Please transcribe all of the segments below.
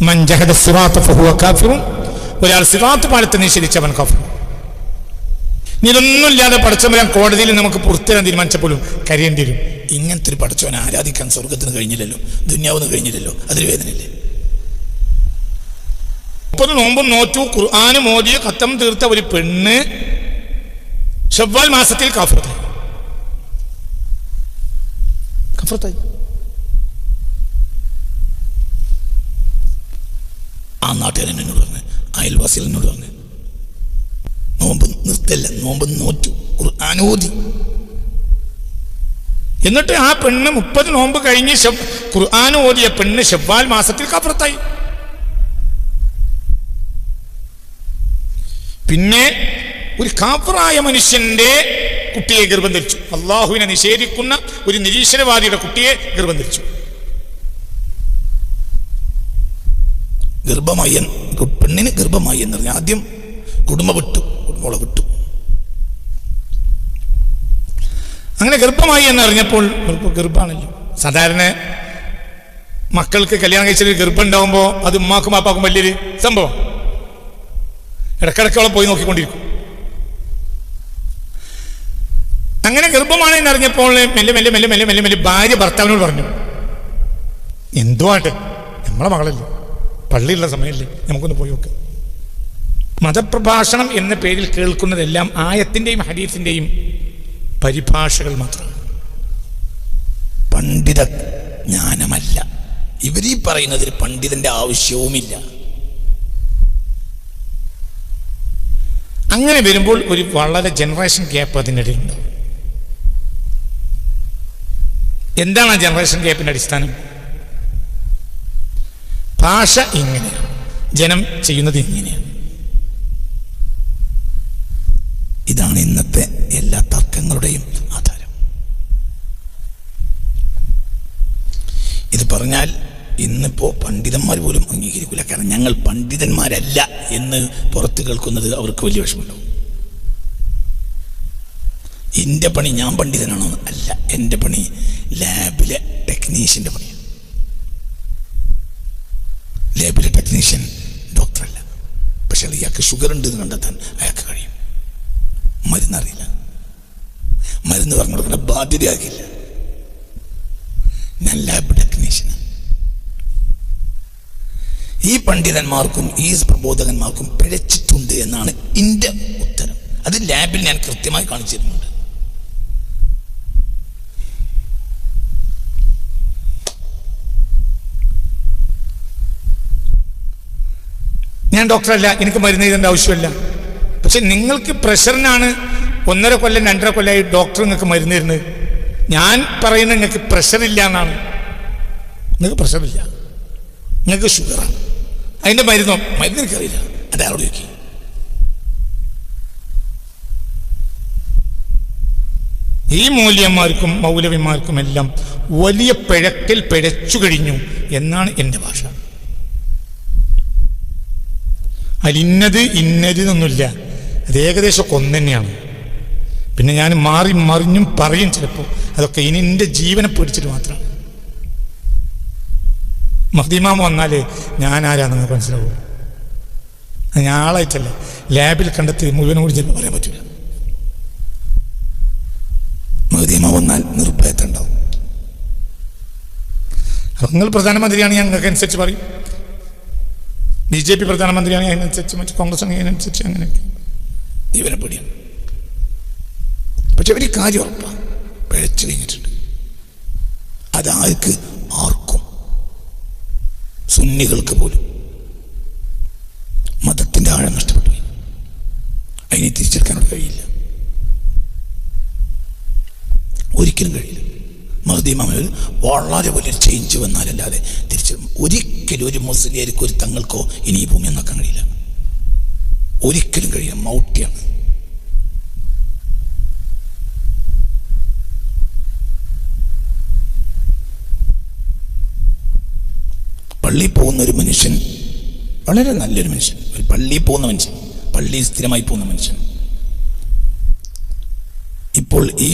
മൻ ജഹദ സിറാത്ത ഫഹുവ കാഫിറുൻ, ഒരാൾ സിറാത്ത് പാലത്തെ നിഷേധിച്ചവൻ കാഫിർ. ഇതൊന്നുമില്ലാതെ പടച്ചവൻ കോടതിയിൽ നമുക്ക് പുറത്തിടാൻ തീരുമാനിച്ചപ്പോഴും കരയേണ്ടി വരും. ഇങ്ങനത്തെ ഒരു പടച്ചവനെ ആരാധിക്കാൻ സ്വർഗത്തിന് കഴിഞ്ഞില്ലല്ലോ, ദുന്യാവിന് കഴിഞ്ഞില്ലല്ലോ, അതൊരു വേദനയില്ലേ? 30 നോമ്പും നോറ്റു ഖുർആന് മോദിയെ ഖത്തം തീർത്ത ഒരു പെണ്ണ് ശവ്വാൽ മാസത്തിൽ കാഫിറായി. ആ നാട്ടുകാരൻ എന്നോട് പറഞ്ഞു, അയൽവാസികൾ എന്നോട് പറഞ്ഞു, നോമ്പ് നിർത്തല്ല, നോമ്പ് നോറ്റു ഖുർആൻ ഓതി. എന്നിട്ട് ആ പെണ്ണ് 30 നോമ്പ് കഴിഞ്ഞ് ഖുർആൻ ഓതിയ പെണ്ണ് ശവ്വാൽ മാസത്തിൽ കാഫിറായി. പിന്നെ ഒരു കാഫിറായ മനുഷ്യന്റെ കുട്ടിയെ ഗർഭം ധരിച്ചു. അള്ളാഹുവിനെ നിഷേധിക്കുന്ന ഒരു നിരീശ്വരവാദിയുടെ കുട്ടിയെ ഗർഭം ധരിച്ചു. ഗർഭമായി, പെണ്ണിന് ഗർഭമായി എന്ന് പറഞ്ഞാൽ ആദ്യം കുടുംബം വിട്ടു. അങ്ങനെ ഗർഭമായി എന്നറിഞ്ഞപ്പോൾ ഗർഭമാണല്ലോ. സാധാരണ മക്കൾക്ക് കല്യാണം കഴിച്ചൊരു ഗർഭം ഉണ്ടാവുമ്പോൾ അത് ഉമ്മാക്കും പാപ്പാക്കും വലിയൊരു സംഭവം. ഇടക്കിടക്കോളം പോയി നോക്കിക്കൊണ്ടിരിക്കും. അങ്ങനെ ഗർഭമാണ് എന്നറിഞ്ഞപ്പോൾ മെല്ലെ മെല്ലെ മെല്ലെ മെല്ലെ മെല്ലെ മെല്ലെ ഭാര്യ ഭർത്താവിനോട് പറഞ്ഞു, എന്തോ ആട്ടെ, നമ്മളെ മകളല്ലേ, പള്ളിയുള്ള സമയമല്ലേ, നമുക്കൊന്ന് പോയി നോക്കാം. മതപ്രഭാഷണം എന്ന പേരിൽ കേൾക്കുന്നതെല്ലാം ആയത്തിൻ്റെയും ഹദീസിൻ്റെയും പരിഭാഷകൾ മാത്രമാണ്, പണ്ഡിത ജ്ഞാനമല്ല. ഇവരീ പറയുന്നതിൽ പണ്ഡിതന്റെ ആവശ്യവുമില്ല. അങ്ങനെ വരുമ്പോൾ ഒരു വളരെ ജനറേഷൻ ഗ്യാപ്പ് അതിനിടയിലുണ്ടാവും. എന്താണ് ആ ജനറേഷൻ ഗ്യാപ്പിന്റെ അടിസ്ഥാനം? ഭാഷ ഇങ്ങനെയാണ്, ജനം ചെയ്യുന്നത് ഇങ്ങനെയാണ്. ഇതാണ് ഇന്നത്തെ എല്ലാ തർക്കങ്ങളുടെയും ആധാരം. ഇത് പറഞ്ഞാൽ ഇന്നിപ്പോ പണ്ഡിതന്മാർ പോലും അംഗീകരിക്കില്ല. കാരണം ഞങ്ങൾ പണ്ഡിതന്മാരല്ല എന്ന് പുറത്ത് കേൾക്കുന്നത് അവർക്ക് വലിയ വിഷമമുണ്ടാവും. എൻ്റെ പണി ഞാൻ പണ്ഡിതനാണോ? അല്ല, എൻ്റെ പണി ലാബിലെ ടെക്നീഷ്യൻ്റെ പണിയാണ്. ലാബിലെ ടെക്നീഷ്യൻ ഡോക്ടറല്ല. പക്ഷെ ഇയാൾക്ക് ഷുഗർ ഉണ്ട് എന്ന് കണ്ടെത്താൻ അയാൾക്ക് കഴിയും. മരുന്നറിയില്ല, മരുന്ന് പറഞ്ഞു കൊടുക്കേണ്ട ബാധ്യതയാകില്ല. ഞാൻ ലാബ് ടെക്നീഷ്യനാണ്. ഈ പണ്ഡിതന്മാർക്കും ഈ പ്രബോധകന്മാർക്കും പിഴച്ചിട്ടുണ്ട് എന്നാണ് എൻ്റെ ഉത്തരം. അത് ലാബിൽ ഞാൻ കൃത്യമായി കാണിച്ചിരുന്നുണ്ട്. ഞാൻ ഡോക്ടറല്ല, എനിക്ക് മരുന്ന് എഴുതേണ്ട ആവശ്യമില്ല. പക്ഷെ നിങ്ങൾക്ക് പ്രഷറിനാണ് 1.5 കൊല്ലം 2.5 കൊല്ലമായി ഡോക്ടർ നിങ്ങൾക്ക് മരുന്ന് തരുന്നത്. ഞാൻ പറയുന്നത് നിങ്ങൾക്ക് പ്രഷറില്ല എന്നാണ്. നിങ്ങൾക്ക് പ്രഷറില്ല, നിങ്ങൾക്ക് ഷുഗറാണ്. അതിൻ്റെ മരുന്ന് എനിക്കറിയില്ല, അതാരോട് ചോദിക്കും. ഈ മൂല്യന്മാർക്കും മൗലവിമാർക്കും എല്ലാം വലിയ പിഴക്കൽ പിഴച്ചു കഴിഞ്ഞു എന്നാണ് എൻ്റെ ഭാഷ. അതിന്നത് ഇന്നതെന്നൊന്നുമില്ല, അത് ഏകദേശം ഒന്ന് തന്നെയാണ്. പിന്നെ ഞാൻ മാറി മറിഞ്ഞും പറയും ചിലപ്പോൾ. അതൊക്കെ ഇനി എൻ്റെ ജീവനെ പേടിച്ചിട്ട് മാത്രമാണ്. മഹ്ദിമാമ വന്നാൽ ഞാൻ ആരാണെന്ന് നിങ്ങൾക്ക് മനസ്സിലാവും. ഞാൻ ആളായിട്ടല്ല, ലാബിൽ കണ്ടെത്തി മുഴുവനും കൂടി ചിലപ്പോൾ പറയാൻ പറ്റില്ല. മഹ്ദിമാമ വന്നാൽ നിർഭയത്തുണ്ടാവും. അപ്പം നിങ്ങൾ പ്രധാനമന്ത്രിയാണ്, ഞാൻ നിങ്ങൾക്ക് അനുസരിച്ച് പറയും. BJP പ്രധാനമന്ത്രിയാണ്, അതിനനുസരിച്ച്. മറ്റു കോൺഗ്രസ് ആണെങ്കിൽ അതിനനുസരിച്ച്. അങ്ങനെയൊക്കെ ജീവനെ പേടിയാണ്. പക്ഷെ ഒരു കാര്യം ഉറപ്പാണ്, പിഴച്ചു കഴിഞ്ഞിട്ടുണ്ട്. അതാർക്ക് ആർക്കും, സുന്നികൾക്ക് പോലും മതത്തിൻ്റെ ആഴം നഷ്ടപ്പെട്ടു പോയി. അതിനെ തിരിച്ചെടുക്കാനോട് കഴിയില്ല, ഒരിക്കലും കഴിയില്ല. മഹ്ദി ഇമാമിൽ വളരെ വലിയൊരു ചേഞ്ച് വന്നാലല്ലാതെ ഒരിക്കലും ഒരു മുസ്ലിയാർക്ക് ഒരു തങ്ങൾക്കോ ഇനി ഈ ഭൂമി നോക്കാൻ കഴിയില്ല. ഒരിക്കലും കഴിയില്ല, മൗട്ടിയാണ്. പള്ളിയിൽ പോകുന്ന ഒരു മനുഷ്യൻ, വളരെ നല്ലൊരു മനുഷ്യൻ, ഒരു പള്ളിയിൽ പോകുന്ന മനുഷ്യൻ, പള്ളിയിൽ സ്ഥിരമായി പോകുന്ന മനുഷ്യൻ, ഇപ്പോൾ ഈ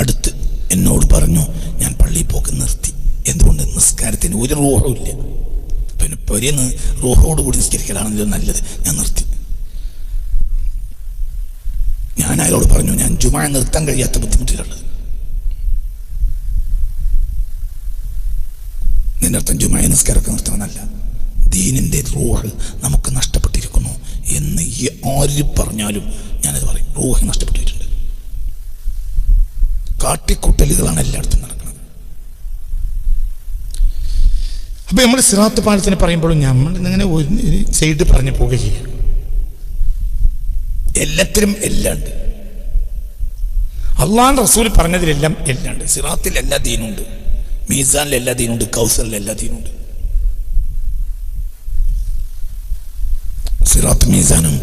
അടുത്ത് എന്നോട് പറഞ്ഞു, ഞാൻ പള്ളിയിൽ പോക്ക് നിർത്തി. എന്തുകൊണ്ട്? നിസ്കാരത്തിന് ഒരു റൂഹും ഇല്ല. പൊരിന്ന് റൂഹോടുകൂടി നിസ്കരിക്കലാണല്ലോ നല്ലത്. ഞാൻ നിർത്തി. ഞാൻ അയാളോട് പറഞ്ഞു, ഞാൻ ജുമാ നിർത്താൻ കഴിയാത്ത ബുദ്ധിമുട്ടിലുള്ളത്. ഇതിൻ്റെ അർത്ഥം ജുമാ നിസ്കാരമൊക്കെ നിർത്തണമെന്നല്ല. ദീനിൻ്റെ റൂഹ് നമുക്ക് നഷ്ടപ്പെട്ടിരിക്കുന്നു എന്ന് ആര് പറഞ്ഞാലും ഞാനത് പറയും. റൂഹ് നഷ്ടപ്പെട്ടിട്ടുണ്ട്. കാട്ടിക്കൂട്ടലുകളാണ് എല്ലായിടത്തും നടക്കുന്നത്. അപ്പോൾ നമ്മൾ സിറാത്ത് പാലത്തിനെ പറയുമ്പോഴും നമ്മൾ ഇങ്ങനെ ഒരു സൈഡ് പറഞ്ഞു പോവുക ചെയ്യുക. എല്ലാത്തിലും എല്ലാം ഉണ്ട്. അള്ളാഹുവിൻ്റെ റസൂൽ പറഞ്ഞതിലെല്ലാം എല്ലാം ഉണ്ട്. സിറാത്തിൽ എല്ലാ ദീനുണ്ട്, മീസാനിൽ എല്ലാ ദീനുണ്ട്, കൗസറിൽ എല്ലാ ദീനുണ്ട്. സിറാത്ത് മീസാനും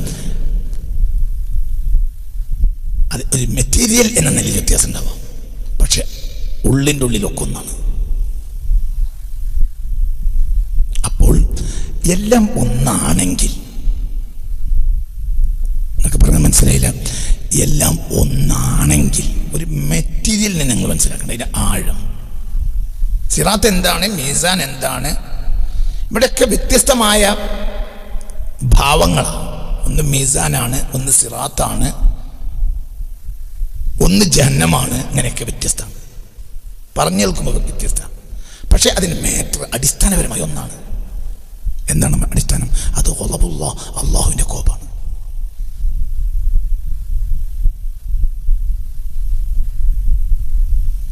അത് ഒരു മെറ്റീരിയൽ എന്ന നിലയിൽ വ്യത്യാസം ഉണ്ടാവാം, പക്ഷെ ഉള്ളിൻ്റെ ഉള്ളിലൊക്കെ ഒന്നാണ്. അപ്പോൾ എല്ലാം ഒന്നാണെങ്കിൽ, എന്നൊക്കെ പറഞ്ഞാൽ മനസ്സിലായില്ല, എല്ലാം ഒന്നാണെങ്കിൽ ഒരു മെറ്റീരിയലിനെ നിങ്ങൾ മനസ്സിലാക്കേണ്ട അതിൻ്റെ ആഴം. സിറാത്ത് എന്താണ്, മീസാൻ എന്താണ്, ഇവിടെയൊക്കെ വ്യത്യസ്തമായ ഭാവങ്ങളാണ്. ഒന്ന് മീസാനാണ്, ഒന്ന് സിറാത്താണ്, ഒന്ന് ജഹന്നമാണ്. ഇങ്ങനെയൊക്കെ വ്യത്യസ്തമാണ്, പറഞ്ഞു കേൾക്കുമ്പോൾ വ്യത്യസ്തമാണ്. പക്ഷെ അതിന് മേറ്റർ അടിസ്ഥാനപരമായി ഒന്നാണ്. എന്താണ് അടിസ്ഥാനം? അത് ഖളബുല്ലാ, അള്ളാഹുവിൻ്റെ കോപാണ്.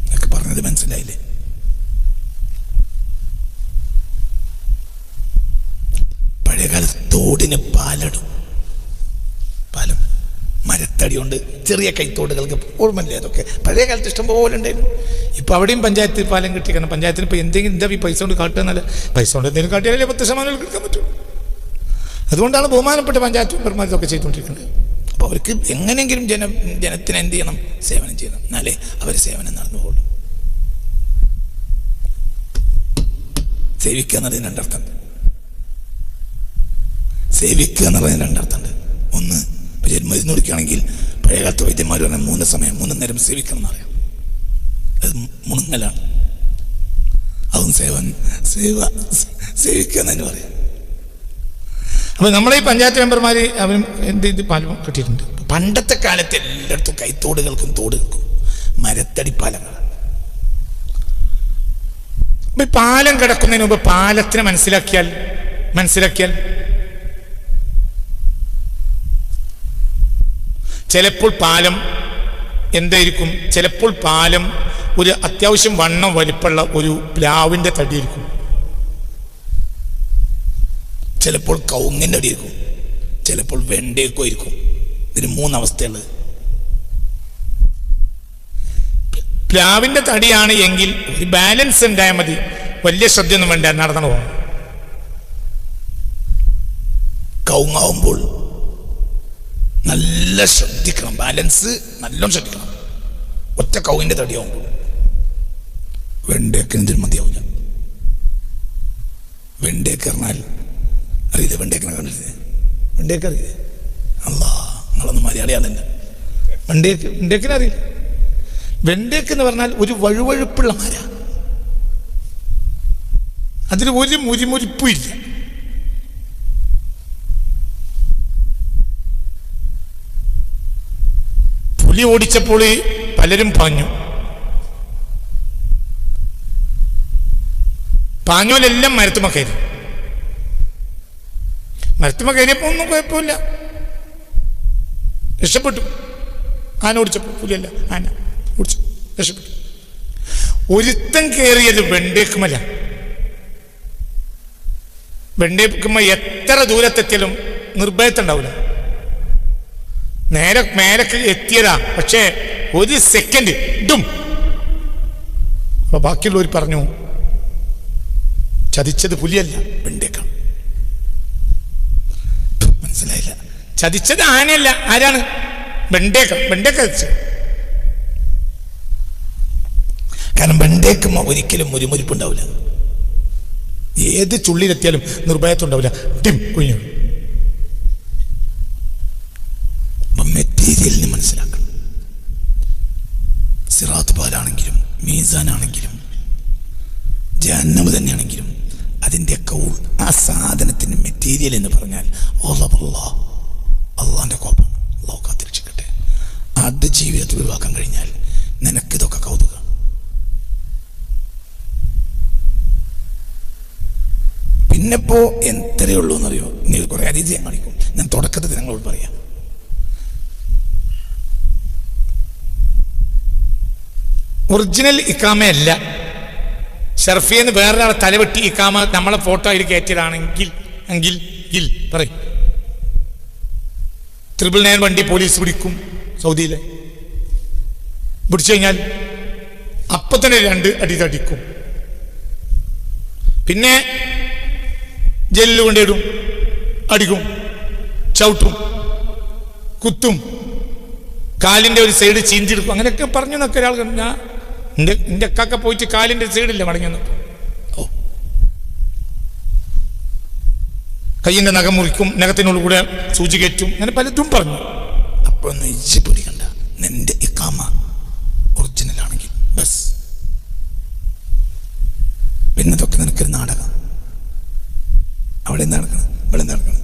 എന്നൊക്കെ പറഞ്ഞത് മനസ്സിലായില്ലേ? പഴയകാലത്ത് തോടിന് പാലടും, പാലം മരത്തടി കൊണ്ട് ചെറിയ കൈത്തോടുകൾക്ക് ഓർമ്മല്ലേ? അതൊക്കെ പഴയ കാലത്ത് ഇഷ്ടം പോലെ ഉണ്ടായിരുന്നു. ഇപ്പോൾ അവിടെയും പഞ്ചായത്ത് പാലം കിട്ടി. കാരണം പഞ്ചായത്തിന് ഇപ്പോൾ എന്തെങ്കിലും എന്താ ഈ പൈസ കൊണ്ട് കാട്ടുക എന്നല്ല, പൈസ കൊണ്ട് എന്തെങ്കിലും കാട്ടിയാലേ 10% എടുക്കാൻ പറ്റും. അതുകൊണ്ടാണ് ബഹുമാനപ്പെട്ട പഞ്ചായത്ത് മെമ്പർമാർ ഇതൊക്കെ ചെയ്തുകൊണ്ടിരിക്കുന്നത്. അപ്പോൾ അവർക്ക് എങ്ങനെയെങ്കിലും ജനത്തിന് എന്ത് ചെയ്യണം? സേവനം ചെയ്യണം. എന്നാലേ അവർ സേവനം നടന്നു പോകുള്ളൂ. സേവിക്കുക എന്നതിന് രണ്ടർത്ഥം. സേവിക്കുക എന്ന് പറയുന്നതിന് രണ്ടർത്ഥമുണ്ട്. ഒന്ന്, മരുന്ന് കുടിക്കുകയാണെങ്കിൽ പഴയകാലത്ത് വൈദ്യന്മാർ പറഞ്ഞാൽ 3 സമയം 3 നേരം സേവിക്കണം എന്നറിയാം. അത് മുണങ്ങലാണ്. അതും സേവിക്കുക എന്നതിന് പറയാം. അപ്പോൾ നമ്മളെ ഈ പഞ്ചായത്ത് മെമ്പർമാർ അവരും എന്ത് പാലം കിട്ടിയിട്ടുണ്ട്. പണ്ടത്തെ കാലത്ത് എല്ലായിടത്തും കൈത്തോടുകൾക്കും തോടുകൾക്കും മരത്തടി പാലങ്ങളാണ്. അപ്പം ഈ പാലം കിടക്കുന്നതിന് മുമ്പ് പാലത്തിനെ മനസ്സിലാക്കിയാൽ ചിലപ്പോൾ പാലം എന്തായിരിക്കും? ചിലപ്പോൾ പാലം ഒരു അത്യാവശ്യം വണ്ണം വലിപ്പമുള്ള ഒരു പ്ലാവിൻ്റെ തടിയിരിക്കും, ചിലപ്പോൾ കവുങ്ങിൻ്റെ അടിയിരിക്കും, ചിലപ്പോൾ വെണ്ടയൊക്കെ ആയിരിക്കും. ഇതിന് 3 അവസ്ഥയുള്ളത്. പ്ലാവിൻ്റെ തടിയാണ് എങ്കിൽ ഒരു ബാലൻസ് ഉണ്ടായാൽ മതി, വലിയ ശ്രദ്ധയൊന്നും വേണ്ട, നടന്നു പോകണം. കവുങ്ങാവുമ്പോൾ നല്ല ശ്രദ്ധിക്കണം, ബാലൻസ് നല്ലോണം ശ്രദ്ധിക്കണം. ഒറ്റ കവുങ്ങിൻ്റെ തടിയാവുമ്പോൾ വെണ്ടയൊക്കെ എന്തിനും മതിയാവില്ല. വെണ്ടയൊക്കെ പറഞ്ഞാൽ അറിയില്ല, വെണ്ടയൊക്കെ കണ്ടില്ലേ? വെണ്ടയൊക്കെ അറിയില്ലേ? അല്ലാ, നിങ്ങളൊന്നും മലയാളിയാണല്ല. വെണ്ടയൊക്കെ അറിയില്ല. വെണ്ടയൊക്കെ എന്ന് പറഞ്ഞാൽ ഒരു വഴുവഴുപ്പുള്ള മര, അതിന് ഒരു മുരിമുരിപ്പും ഇല്ല. പുലി ഓടിച്ചപ്പോൾ പലരും പാഞ്ഞോലെല്ലാം മരത്തുമ്മ കയറി. മരത്തുമ്മ കയറിയപ്പോൾ ഒന്നും കുഴപ്പമില്ല, രക്ഷപ്പെട്ടു. ആന ഓടിച്ചപ്പോൾ, പുലിയല്ല ആന ഓടിച്ചു, രക്ഷപ്പെട്ടു. ഒരുത്തൻ കയറിയത് വെണ്ടേക്കുമല്ല. വെണ്ടേക്കുമ്മ എത്ര ദൂരത്തെത്തിയാലും നിർഭയത്തുണ്ടാവില്ല. നേരെ മേലക്ക് എത്തിയതാ, പക്ഷേ 1 സെക്കൻഡ് ഇടും. അപ്പൊ ബാക്കിയുള്ളവർ പറഞ്ഞു, ചതിച്ചത് പുലിയല്ല, വെണ്ടേക്കാണ്. മനസ്സിലായില്ല? ചതിച്ചത് ആനയല്ല, ആരാണ്? വെണ്ടേക്ക ചതിച്ചത്. കാരണം വെണ്ടേക്കുമ്പോ ഒരിക്കലും മുരിമുരിപ്പുണ്ടാവില്ല. ഏത് ചുള്ളിലെത്തിയാലും നിർഭയത്തുണ്ടാവില്ല, ടിം കുഞ്ഞു. മെറ്റീരിയലിന് മനസ്സിലാക്കണം. സിറാത്ത് പാലാണെങ്കിലും മീസാനാണെങ്കിലും ജഹന്നമ് തന്നെയാണെങ്കിലും അതിൻ്റെ കൗൾ, ആ മെറ്റീരിയൽ എന്ന് പറഞ്ഞാൽ അള്ളാന്റെ കോപ്പാണ്. അള്ളാഹു കാത്തിരക്ഷിക്കട്ടെ. അത് ജീവിതത്തിൽ ഒഴിവാക്കാൻ കഴിഞ്ഞാൽ നിനക്കിതൊക്കെ കൗതുകം. പിന്നെപ്പോ എത്രയേ ഉള്ളൂ എന്നറിയോ? നീ കുറെ അരീതി ഞാൻ കാണിക്കും. ഞാൻ തുടക്കത്തിൽ നിങ്ങളോട് പറയാം. ഒറിജിനൽ ഇക്കാമയല്ല, ഷർഫിയെന്ന് വേറൊരാളെ തലവെട്ടി ഇക്കാമ നമ്മളെ ഫോട്ടോ അതിൽ കയറ്റിയതാണെങ്കിൽ പറയും 999 വണ്ടി പോലീസ് പിടിക്കും. സൗദിയിലെ പിടിച്ചു കഴിഞ്ഞാൽ അപ്പൊ തന്നെ 2 അടി തടിക്കും. പിന്നെ ജയിലിൽ കൊണ്ടിടും, അടിക്കും, ചവിട്ടും, കുത്തും, കാലിൻ്റെ ഒരു സൈഡ് ചീന്തിയെടുക്കും. അങ്ങനെയൊക്കെ പറഞ്ഞു എന്നൊക്കെ ഒരാൾ ഞാൻ എൻ്റെ അക്കാക്ക പോയിട്ട് കാലിൻ്റെ സൈഡില്ല മടങ്ങി വന്നപ്പോൾ കയ്യിൻ്റെ നഖം മുറിക്കും, നഖത്തിനുള്ളിൽ കൂടെ സൂചി കയറ്റും, അങ്ങനെ പലതും പറഞ്ഞു. അപ്പോൾ ഒന്നും ഇജ്ജ് പിടിക്കണ്ട. നിന്റെ ഇക്കാമ ഒറിജിനൽ ആണെങ്കിൽ ബസ്. പിന്നെ ഇതൊക്കെ നിനക്കൊരു നാടകം. അവിടെ എന്താ നടക്കണം, ഇവിടെ എന്താ നടക്കണം?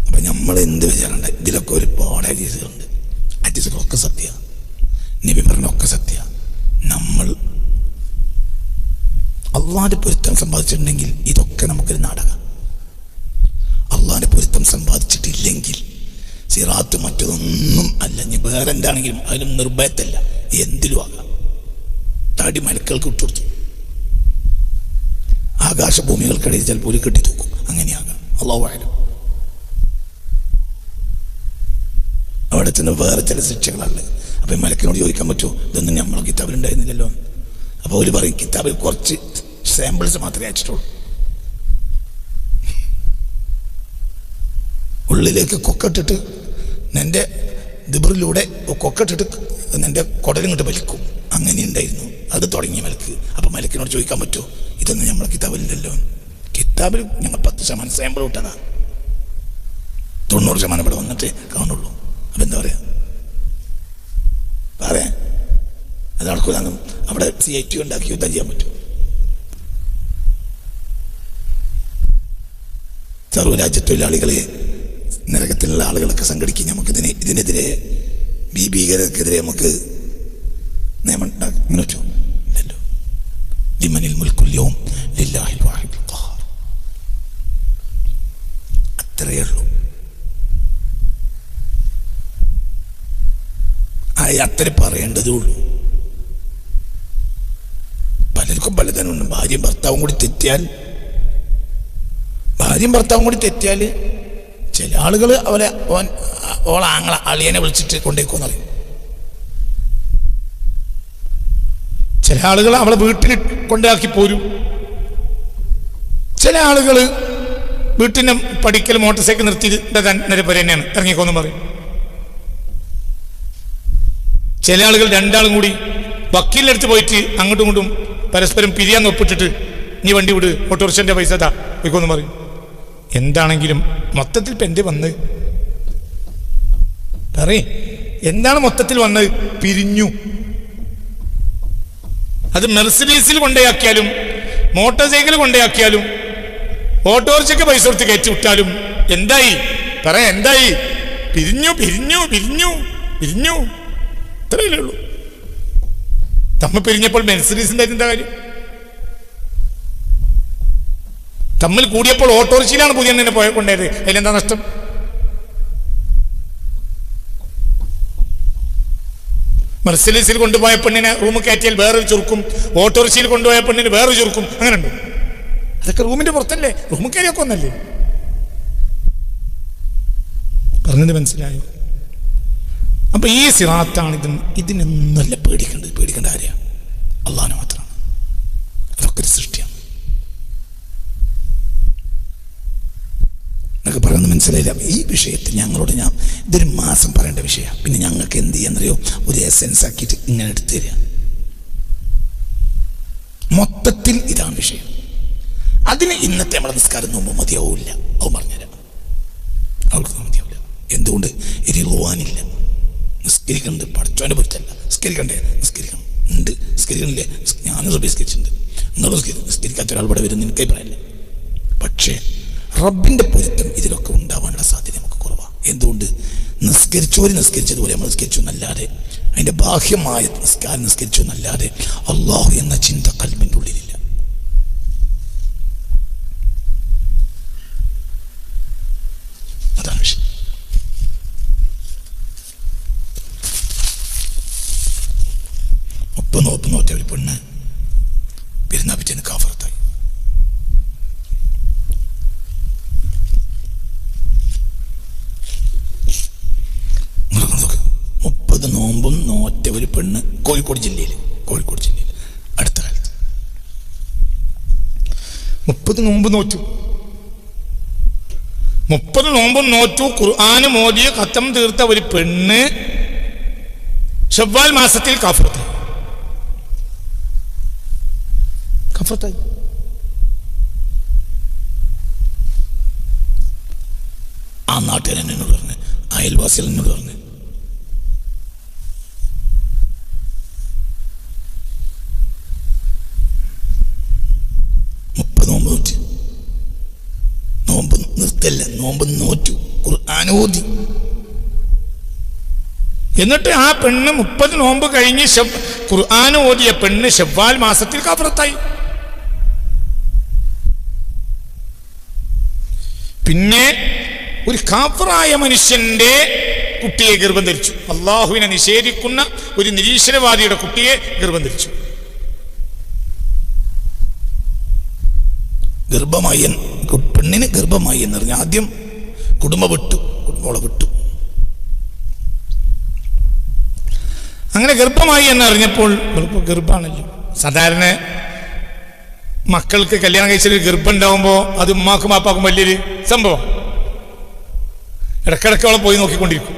അപ്പൊ നമ്മൾ എന്ത് വിചാരണ്ട, ഇതിലൊക്കെ ഒരുപാട് ഹദീസുകളുണ്ട്. ഹദീസുകളൊക്കെ സത്യ, നബി പറഞ്ഞൊക്കെ സത്യ. നമ്മൾ അള്ളാന്റെ പൊരുത്തം സമ്പാദിച്ചിട്ടുണ്ടെങ്കിൽ ഇതൊക്കെ നമുക്കൊരു നാടകം. അള്ളാന്റെ പൊരുത്തം സമ്പാദിച്ചിട്ടില്ലെങ്കിൽ സിറാത്ത് മറ്റതൊന്നും അല്ല. ഇനി വേറെ എന്താണെങ്കിലും അതിലും നിർഭയത്തല്ല, എന്തിലും ആകാം. താടി മലക്കൾക്ക് വിട്ടുകൊടുത്തു, ആകാശഭൂമികൾക്കിടയിൽ ചിലപ്പോൾ ഒരു കെട്ടി തൂക്കും, അങ്ങനെയാകാം. അള്ളാഹു ആയാലും അവിടെ ചെന്ന് വേറെ ചില ശിക്ഷകളുണ്ട്. അപ്പം മലക്കിനോട് ചോദിക്കാൻ പറ്റുമോ, ഇതൊന്നും നമ്മളെ കിതാബിലുണ്ടായിരുന്നില്ലല്ലോ? അപ്പോൾ അവർ പറയും കിതാബിൽ കുറച്ച് സാമ്പിൾസ് മാത്രമേ അയച്ചിട്ടുള്ളൂ. ഉള്ളിലേക്ക് കൊക്കട്ടിട്ട് നിന്റെ ദിബറിലൂടെ കൊക്കട്ടിട്ട് നിന്റെ കുടലിങ്ങോട്ട് വലിക്കും. അങ്ങനെ ഉണ്ടായിരുന്നു. അത് തുടങ്ങി മലക്ക്. അപ്പം മലക്കിനോട് ചോദിക്കാൻ പറ്റുമോ, ഇതൊന്നും നമ്മളെ കിതാബിലില്ലല്ലോ? കിതാബിൽ ഞങ്ങൾ 10% സാമ്പിൾ വിട്ടതാ, 90% ഇവിടെ വന്നിട്ട് കാണുള്ളൂ. അപ്പം എന്താ പറയാ അത് നടക്കൂലെന്നും അവിടെ CIT ഉണ്ടാക്കി യുദ്ധം ചെയ്യാൻ പറ്റും. സർവ്വരാജ്യത്തൊഴിലാളികളെ നരകത്തിലുള്ള ആളുകളൊക്കെ സംഘടിക്കും. ഇതിനെതിരെ ഭീകരതക്കെതിരെ നമുക്ക് നിയമം ഉണ്ടാക്കാൻ പറ്റുമോ? ഇല്ലല്ലോ. ലിമനിൽ മുൽക്കുൽ യൗം ലില്ലാഹിൽ വാഹിദിൽ ഖഹാർ. അത്രയേ ഉള്ളൂ. അത്ര പറയേണ്ടതേ ഉള്ളൂ. പലർക്കും പലതനുണ്ട്. ഭാര്യയും ഭർത്താവും കൂടി തെറ്റിയാൽ ചില ആളുകൾ ഓളാങ്ങളെ അളിയനെ വിളിച്ചിട്ട് കൊണ്ടേക്കോന്ന് പറയും. ചില ആളുകൾ അവളെ വീട്ടിൽ കൊണ്ടാക്കി പോരും. ചില ആളുകൾ വീട്ടിൻ്റെ പഠിക്കൽ മോട്ടോർ സൈക്കിൾ നിർത്തിയിട്ട് നിരപ്പര തന്നെയാണ് ഇറങ്ങിക്കോന്നും പറയും. ചില ആളുകൾ രണ്ടാളും കൂടി വക്കീലിൻ്റെ അടുത്ത് പോയിട്ട് അങ്ങോട്ടും ഇങ്ങോട്ടും പരസ്പരം പിരിയാൻ ഒപ്പിട്ടിട്ട് നീ വണ്ടി വിട്, ഓട്ടോറിക്ഷൻ്റെ പൈസ താ പോയിക്കോന്ന് പറയും. എന്താണെങ്കിലും മൊത്തത്തിൽ ഇപ്പം എന്ത് വന്ന് പറയേ, എന്താണ് മൊത്തത്തിൽ വന്നത്? പിരിഞ്ഞു. അത് മെർസിഡീസിൽ കൊണ്ടയാക്കിയാലും മോട്ടോർ സൈക്കിൾ കൊണ്ടയാക്കിയാലും ഓട്ടോറിക്ഷയ്ക്ക് പൈസ കൊടുത്ത് കയറ്റി വിട്ടാലും എന്തായി പറയാ? എന്തായി? പിരിഞ്ഞു. ഇത്രയല്ലേ ഉള്ളൂ. തമ്മിൽ പിരിഞ്ഞപ്പോൾ മെർസിഡീസിൻ്റെ എന്താ കാര്യം? തമ്മിൽ കൂടിയപ്പോൾ ഓട്ടോറിക്ഷയിലാണ് പുതിയ തന്നെ കൊണ്ടായത്. അതിലെന്താ നഷ്ടം? മെർസിഡീസിൽ കൊണ്ടുപോയ പെണ്ണിനെ റൂമിൽ കയറ്റിയാൽ വേറൊരു ചുരുക്കും, ഓട്ടോറിക്ഷയിൽ കൊണ്ടുപോയ പെണ്ണിന് വേറൊരു ചുരുക്കും, അങ്ങനെ ഉണ്ട്. അതൊക്കെ റൂമിന്റെ പുറത്തല്ലേ, റൂമിൽ കയറിയൊക്കെ ഒന്നല്ലേ? പറഞ്ഞത് മനസ്സിലായോ? അപ്പൊ ഈ സിറാത്താണ്. ഇതിനൊന്നല്ല പേടിക്കേണ്ട ആരെയാ? അള്ളാഹുവിനെ മാത്രമാണ്. അതൊക്കെ ഒരു സൃഷ്ടിയാണ്. എന്നൊക്കെ പറയുന്നത് മനസ്സിലായില്ല. ഈ വിഷയത്തിൽ ഞങ്ങളോട് ഇതൊരു മാസം പറയേണ്ട വിഷയമാണ്. പിന്നെ ഞങ്ങൾക്ക് എന്ത് ചെയ്യാന്നറിയോ, ഒരു എസെൻസ് ആക്കിയിട്ട് ഇങ്ങനെ എടുത്തു തരിക. മൊത്തത്തിൽ ഇതാണ് വിഷയം. അതിന് ഇന്നത്തെ നമ്മുടെ നിസ്കാരം നോമ്പ് മതിയാവില്ല. അത് പറഞ്ഞുതരാം. അവർക്ക് മതിയാവില്ല. എന്തുകൊണ്ട്? എരിവാനില്ല. നിസ്കരിക്കുന്നുണ്ട്, പഠിച്ചവൻ്റെ പൊരുത്തല്ല. നിസ്കരിക്കണം ഉണ്ട്. നിസ്കരിക്കണില്ലേ? ഞാനും നിസ്കരിച്ചിട്ടുണ്ട്. നിങ്ങൾ നിസ്കരിക്കാത്ത ഒരാൾ ഇവിടെ വരും എനിക്ക് അഭിപ്രായമില്ല. പക്ഷേ റബ്ബിൻ്റെ പൊരുത്തം ഇതിലൊക്കെ ഉണ്ടാവാനുള്ള സാധ്യത നമുക്ക് കുറവാണ്. എന്തുകൊണ്ട്? നിസ്കരിച്ചതുപോലെ നമ്മൾ നിസ്കരിച്ചു എന്നല്ലാതെ, അതിൻ്റെ ബാഹ്യമായ നിസ്കാരം നിസ്കരിച്ചു എന്നല്ലാതെ അള്ളാഹു എന്ന ചിന്ത ഖൽബിൻ്റെ ഉള്ളിലില്ല. അതാണ് വിഷയം. ഒപ്പം നോറ്റ ഒരു പെണ്ണ് പെരുന്നാൾ പിറ്റേന്ന് കാഫറത്തായി. നോമ്പും നോറ്റ ഒരു പെണ്ണ് കോഴിക്കോട് ജില്ലയിൽ അടുത്ത കാലത്ത് 30 നോമ്പ് നോറ്റു. 30 നോമ്പും നോറ്റു. ഖുർആന് മോദിയെ ഖത്തം തീർത്ത ഒരു പെണ്ണ് ശവ്വാൽ മാസത്തിൽ കാഫറത്തായി. ആ നാട്ടുകാരൻ എന്നോട് പറഞ്ഞു, അയൽവാസികൾ എന്നോട് പറഞ്ഞു, നോമ്പ് നിർത്തല്ല, നോമ്പ് നോറ്റു, ഖുർആൻ ഓതി. എന്നിട്ട് ആ പെണ്ണ് 30 നോമ്പ് കഴിഞ്ഞ് ഖുർആൻ ഓതിയ പെണ്ണ് ശവ്വാൽ മാസത്തിൽ കാഫറത്തായി. പിന്നെ ഒരു കാഫറായ മനുഷ്യന്റെ കുട്ടിയെ ഗർഭം ധരിച്ചു. അള്ളാഹുവിനെ നിഷേധിക്കുന്ന ഒരു നിരീശ്വരവാദിയുടെ കുട്ടിയെ ഗർഭം ധരിച്ചു. പെണ്ണിന് ഗർഭമായി എന്ന് പറഞ്ഞാൽ ആദ്യം കുടുംബം വിട്ടു. അങ്ങനെ ഗർഭമായി എന്നറിഞ്ഞപ്പോൾ ഗർഭമാണല്ലോ. സാധാരണ മക്കൾക്ക് കല്യാണം കഴിച്ചൊരു ഗർഭം ഉണ്ടാവുമ്പോൾ അത് ഉമ്മാക്കും പാപ്പാക്കും വലിയൊരു സംഭവം. ഇടക്കിടക്ക് അവളെ പോയി നോക്കിക്കൊണ്ടിരിക്കും.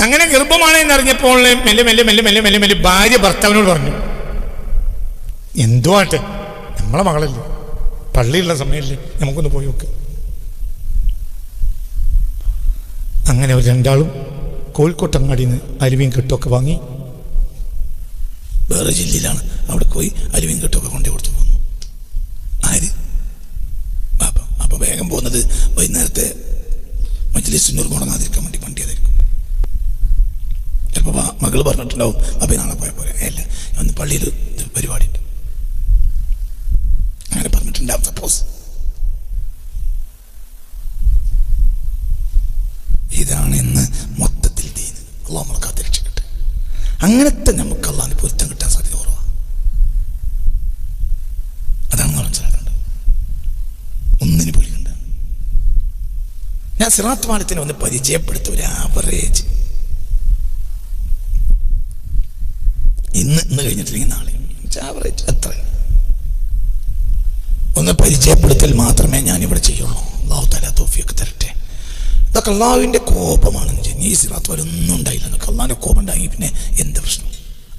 അങ്ങനെ ഗർഭമാണ് എന്നറിഞ്ഞപ്പോൾ മെല്ലെ ഭാര്യ ഭർത്താവിനോട് പറഞ്ഞു, എന്തോ ആട്ടെ, നമ്മളെ മകളല്ലേ, പള്ളിയുള്ള സമയമല്ലേ, നമുക്കൊന്ന് പോയി നോക്ക്. അങ്ങനെ അവർ രണ്ടാളും കോഴിക്കോട്ടങ്ങാടിയിൽ നിന്ന് അരുവിയും കെട്ടൊക്കെ വാങ്ങി വേറെ ജില്ലയിലാണ്, അവിടെ പോയി അരുവിയും കെട്ടൊക്കെ കൊണ്ടു കൊടുത്തു പോന്നു. ആര്? ബാപ്പ. അപ്പോൾ വേഗം പോകുന്നത് വൈകുന്നേരത്തെ മജ്ലിസിനൂർ മുടങ്ങാതിരിക്കാൻ വേണ്ടി വണ്ടിയതായിരിക്കും. ചിലപ്പോൾ മകൾ പറഞ്ഞിട്ടുണ്ടാവും, അപ്പോൾ നാളെ പോയാൽ പോലെ അല്ല, ഒന്ന് പള്ളിയിൽ പരിപാടി ഉണ്ട്, അങ്ങനെ പറഞ്ഞിട്ടുണ്ടാവും. സപ്പോസ് ഇതാണ് ഇന്ന് മൊത്തത്തിൽ ദീൻ. അള്ളാഹു നമ്മളെ കാത്തിരക്ഷിക്കട്ടെ. അങ്ങനത്തെ നമുക്ക് അള്ളാഹിന് പൊരുത്തം കിട്ടാൻ സാധ്യത കുറവാണ്. അതാണ് നമ്മൾ മനസ്സിലാക്കേണ്ടത്. ഒന്നിന് പൊലിക്കണ്ട. ഞാൻ സിറാത്ത് പാലത്തിനെ ഒന്ന് പരിചയപ്പെടുത്ത ഒരു ആവറേജ് ഇന്ന് കഴിഞ്ഞിട്ടില്ലെങ്കിൽ നാളെ ആവറേജ് എത്ര ഒന്ന് പരിചയപ്പെടുത്തൽ മാത്രമേ ഞാനിവിടെ ചെയ്യുള്ളൂ. അല്ലാഹു തആല തൗഫീഖ് തരട്ടെ. ഇതൊക്കെ അള്ളാഹുവിൻ്റെ കോപമാണെന്ന് വെച്ചാൽ ഈ സിറാത്ത് പോലെ ഒന്നും ഉണ്ടായില്ല. എന്നൊക്കെ അള്ളാഹിൻ്റെ കോപം ഉണ്ടായി പിന്നെ എന്ത് പ്രശ്നം?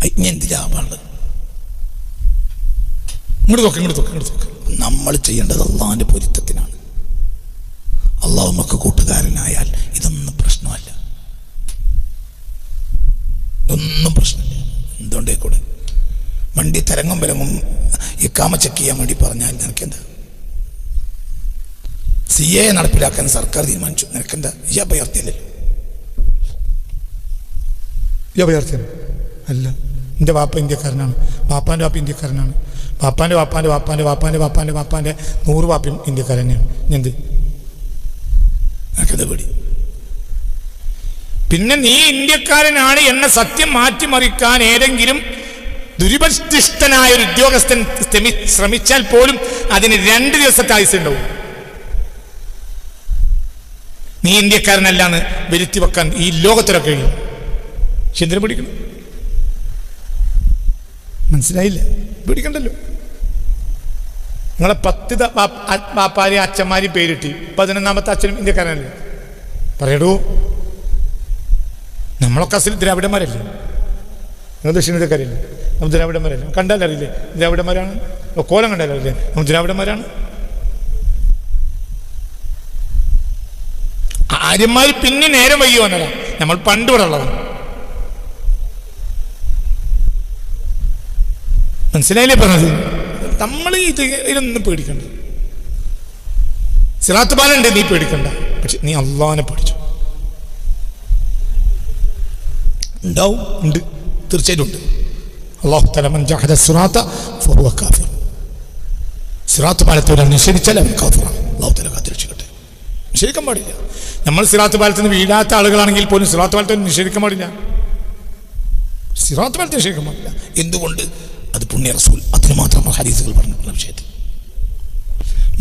ഇനി എന്ത് ലാഭമുള്ളത്? ഇങ്ങോട്ട് നോക്ക്. നമ്മൾ ചെയ്യേണ്ടത് അള്ളാഹിൻ്റെ പൊരുത്തത്തിനാണ്. അള്ളാഹു നമുക്ക് കൂട്ടുകാരനായാൽ ഇതൊന്നും പ്രശ്നമല്ല, ഒന്നും പ്രശ്നമില്ല. എന്തുകൊണ്ടേക്കൂടെ വണ്ടി തരങ്ങും വിലങ്ങും ഇക്കാമ ചെക്ക് ചെയ്യാൻ വേണ്ടി പറഞ്ഞാൽ നിനക്കെന്താ? CA നടപ്പിലാക്കാൻ സർക്കാർ തീരുമാനിച്ചു, നിനക്കെന്താ? ഈ അഭയാർത്ഥിയല്ലല്ലോ. അല്ല, എൻ്റെ വാപ്പ ഇന്ത്യക്കാരനാണ്, വാപ്പാൻ്റെ വാപ്പ ഇന്ത്യക്കാരനാണ്, വാപ്പാൻ്റെ 100 വാപ്പയും ഇന്ത്യക്കാരൻ തന്നെയാണ്. എന്ത് നിനക്കെന്താ പേടി? പിന്നെ നീ ഇന്ത്യക്കാരനാണ് എന്ന സത്യം മാറ്റിമറിക്കാൻ ഏതെങ്കിലും ദുരിതനായ ഒരു ഉദ്യോഗസ്ഥൻ ശ്രമിച്ചാൽ പോലും അതിന് 2 ദിവസത്തെ ആയുസ് ഉണ്ടാവും. നീ ഇന്ത്യക്കാരനല്ലാന്ന് വരുത്തി വെക്കാൻ ഈ ലോകത്തിലൊക്കെ കഴിയും. എന്തിനു പിടിക്കണം? മനസ്സിലായില്ല? പിടിക്കണ്ടല്ലോ. നിങ്ങളെ 10 ബാപ്പാരെയും അച്ഛന്മാരെയും പേരിട്ടി 11ാമത്തെ അച്ഛനും ഇന്ത്യക്കാരനല്ലേ? പറയടൂ, നമ്മളൊക്കെ അസൽ ദ്രാവിഡന്മാരല്ലേ? നിങ്ങൾ ദക്ഷിണേന്ത്യക്കാരല്ലേ? നമ്മൾ ദ്രാവിഡന്മാരല്ലേ? കണ്ടാലറിയില്ലേ ദ്രാവിഡന്മാരാണ്? കോലം കണ്ടാലറിയില്ലേ നമ്മൾ ദ്രാവിഡന്മാരാണ്? ആര്യന്മാർ പിന്നെ നേരം വൈകി വന്നതാണ്, നമ്മൾ പണ്ട് ഇവിടെ ഉള്ളതാണ്. മനസ്സിലായില്ലേ പറഞ്ഞത്? നമ്മൾ ഇതിനൊന്നും പേടിക്കണ്ട. സിറാത്ത് പാലുണ്ട്, നീ പേടിക്കണ്ട. പക്ഷെ നീ അള്ളാഹിനെ പഠിച്ചു. ഉണ്ടാവും, ഉണ്ട്, തീർച്ചയായിട്ടും ഉണ്ട്. അല്ലാഹു തആല മൻ ജഹദ സിറാത്ത ഫഹുവ കാഫിർ. സിറാത്ത് പാലത്തെ ഒരാൾ നിഷേധിച്ചാൽ അവൻ കാഫിറാണ്. അല്ലാഹു തആല കാത്തിരക്ഷിക്കട്ടെ. നിഷേധിക്കാൻ പാടില്ല. നമ്മൾ സിറാത്ത് പാലത്തിൽ നിന്ന് വീഴാത്ത ആളുകളാണെങ്കിൽ പോലും സിറാത്ത് പാലത്തെ നിഷേധിക്കാൻ പാടില്ല. സിറാത്ത് പാലത്തെ നിഷേധിക്കാൻ പാടില്ല. എന്തുകൊണ്ട്? അത് പുണ്യ റസൂൽ അതിന് മാത്രം ഹദീസുകൾ പറഞ്ഞിട്ടുള്ള വിഷയത്തിൽ.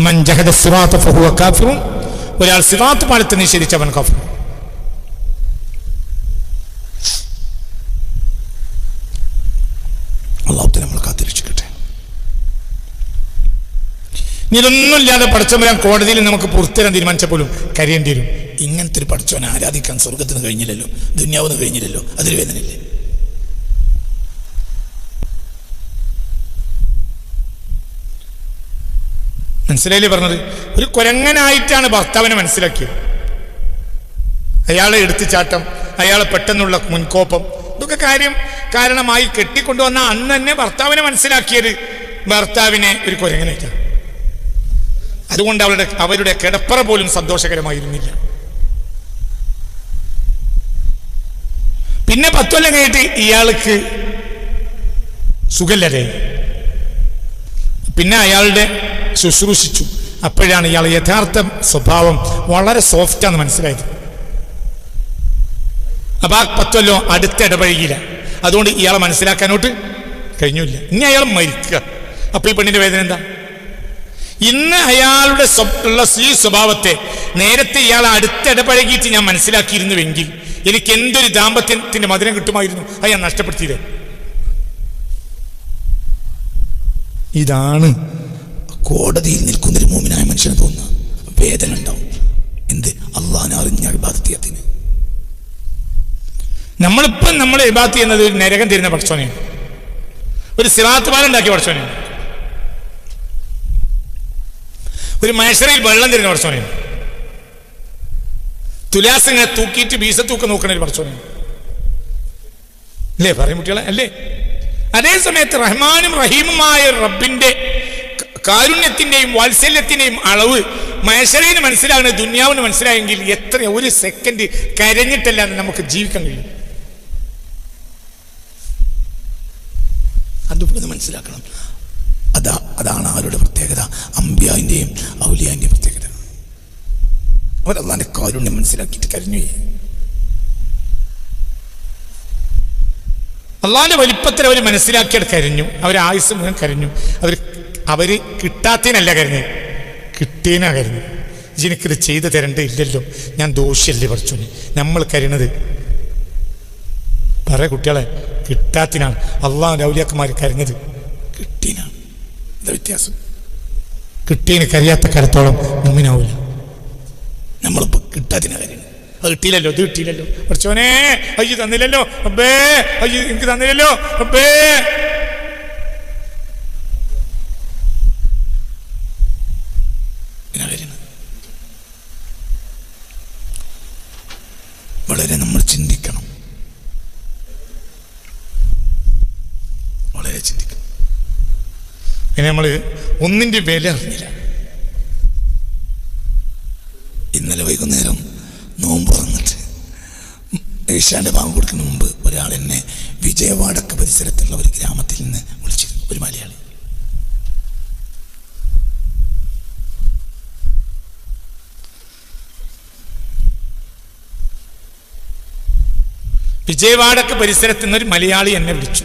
മൻ ജഹദ സിറാത്ത ഫഹുവ കാഫിർ. ഒരാൾ സിറാത്ത് പാലത്തെ നിഷേധിച്ച അവൻ കാഫിർ. അല്ലാഹു തആല നമ്മളെ കാത്തിരക്ഷിക്കട്ടെ. ഇതൊന്നുമില്ലാതെ പഠിച്ചവരാൻ കോടതിയിൽ നമുക്ക് പുറത്തരാൻ തീരുമാനിച്ച പോലും കരയേണ്ടി വരും. ഇങ്ങനത്തെ ഒരു പഠിച്ചവനെ ആരാധിക്കാൻ സ്വർഗത്തിന് കഴിഞ്ഞില്ലല്ലോ, ദുനിയാവിന് കഴിഞ്ഞില്ലല്ലോ. അതിൽ വേദനയില്ലേ? മനസ്സിലായില്ലേ പറഞ്ഞത്? ഒരു കുരങ്ങനായിട്ടാണ് ഭർത്താവിനെ മനസ്സിലാക്കിയത്. അയാളെ എടുത്തുചാട്ടം, അയാളെ പെട്ടെന്നുള്ള മുൻകോപ്പം, ഇതൊക്കെ കാരണമായി കെട്ടിക്കൊണ്ടുവന്ന അന്ന് തന്നെ ഭർത്താവിനെ മനസ്സിലാക്കിയത് ഭർത്താവിനെ ഒരു കുരങ്ങനായിട്ടാണ്. അതുകൊണ്ട് അവരുടെ കിടപ്പറ പോലും സന്തോഷകരമായിരുന്നില്ല. പിന്നെ 10 കൊല്ലം കഴിഞ്ഞിട്ട് ഇയാൾക്ക് സുഖല്ലരെ, പിന്നെ അയാളുടെ ശുശ്രൂഷിച്ചു. അപ്പോഴാണ് ഇയാൾ യഥാർത്ഥ സ്വഭാവം വളരെ സോഫ്റ്റാന്ന് മനസ്സിലായത്. അപ്പൊ ആ 10 കൊല്ലം അടുത്ത ഇടപഴകിയില്ല. അതുകൊണ്ട് ഇയാളെ മനസ്സിലാക്കാനോട്ട് കഴിഞ്ഞില്ല. ഇനി അയാൾ മരിക്കുക. അപ്പൊ ഈ പെണ്ണിന്റെ വേദന എന്താ? ഇന്ന് അയാളുടെ ഈ സ്വഭാവത്തെ നേരത്തെ ഇയാൾ അടുത്ത ഇടപഴകിയിട്ട് ഞാൻ മനസ്സിലാക്കിയിരുന്നുവെങ്കിൽ എനിക്ക് എന്തൊരു ദാമ്പത്യത്തിന്റെ മധുരം കിട്ടുമായിരുന്നു. അത് ഞാൻ നഷ്ടപ്പെടുത്തിയില്ലേ? ഇതാണ് കോടതിയിൽ നിൽക്കുന്നൊരു മോമിനായ മനുഷ്യന് തോന്നുക. വേദന ഉണ്ടാവും. എന്ത്? അള്ളാഹിനെ അറിഞ്ഞ ഇബാദത്തിന്. നമ്മളിപ്പം നമ്മൾ ഇബാദത്ത് ചെയ്യുന്നത് ഒരു നരകം തരുന്ന പടച്ചോനെയാണ്, ഒരു സിറാത്ത് പാലം ഉണ്ടാക്കിയ പടച്ചോനെയാണ്, ഒരു മഹ്ശറിൽ വെള്ളം തരുന്ന പടച്ചോനെയാണ്, തുലാസിനെ തൂക്കിയിട്ട് ബീസത്തൂക്കം നോക്കണ ഒരു പടച്ചോനെയാണ്. അല്ലേ പറയും കുട്ടികളെ? അല്ലേ? അതേ സമയത്ത് റഹ്മാനും റഹീമുമായ റബ്ബിന്റെ കാരുണ്യത്തിന്റെയും വാത്സല്യത്തിന്റെയും അളവ് മഹ്ശറിന് മനസ്സിലാകുന്നത് ദുനിയാവിന് മനസ്സിലായെങ്കിൽ എത്ര ഒരു സെക്കൻഡ് കരഞ്ഞിട്ടല്ലാതെ നമുക്ക് ജീവിക്കാൻ കഴിയും. അതുപോലെ മനസ്സിലാക്കണം. അതാണ് അവരുടെ പ്രത്യേകത. അമ്പിയാന്റെയും ഔലിയാന്റെയും പ്രത്യേകത. അവരല്ലാന്റെ കാരുണ്യം മനസ്സിലാക്കിയിട്ട് കരഞ്ഞു. അള്ളാന്റെ വലിപ്പത്തിൽ അവർ മനസ്സിലാക്കിയത് കരഞ്ഞു. അവർ ആയുസ് മുഴുവൻ കരഞ്ഞു. അവര് കിട്ടാത്തതിനല്ല കരഞ്ഞത്, കിട്ടിയതിനാ കരഞ്ഞു. എനിക്കിത് ചെയ്തു തരേണ്ടതില്ലല്ലോ, ഞാൻ ദോഷല്ലേ പഠിച്ചു. നമ്മൾ കരുണത് പറ കുട്ടികളെ, കിട്ടാത്തിനാണ്. അള്ളാഹുവിന്റെ ഔലിയാക്കന്മാർ കരഞ്ഞത് കിട്ടീനാണ്. എന്താ വ്യത്യാസം? കിട്ടിയതിന് കരയാത്ത കരത്തോളം മുമ്പിനാവൂല. നമ്മളിപ്പോ കിട്ടാത്തിനാ കരയുന്നത്. അത് കിട്ടിയില്ലല്ലോ, ഇത് കിട്ടിയില്ലല്ലോ, പഠിച്ചോനെ അയ്യോ തന്നില്ലല്ലോ അബ്ബേ, അയ്യോ എനിക്ക് തന്നില്ലല്ലോ അബ്ബേ. വളരെ നമ്മൾ ചിന്തിക്കണം, വളരെ ചിന്തിക്കണം. പിന്നെ നമ്മൾ ഒന്നിൻ്റെ വില അറിഞ്ഞില്ല. ഇന്നലെ വൈകുന്നേരം നോമ്പ് തുറന്നിട്ട് ഏഷ്യാൻ്റെ ബാങ്ക് കൊടുക്കുന്ന മുമ്പ് ഒരാൾ എന്നെ വിജയവാഡക്ക് പരിസരത്തുള്ള ഒരു ഗ്രാമത്തിൽ നിന്ന് വിളിച്ചിരുന്നു. ഒരു മലയാളി. വിജയവാഡക്ക് പരിസരത്ത് നിന്നൊരു മലയാളി എന്നെ വിളിച്ചു.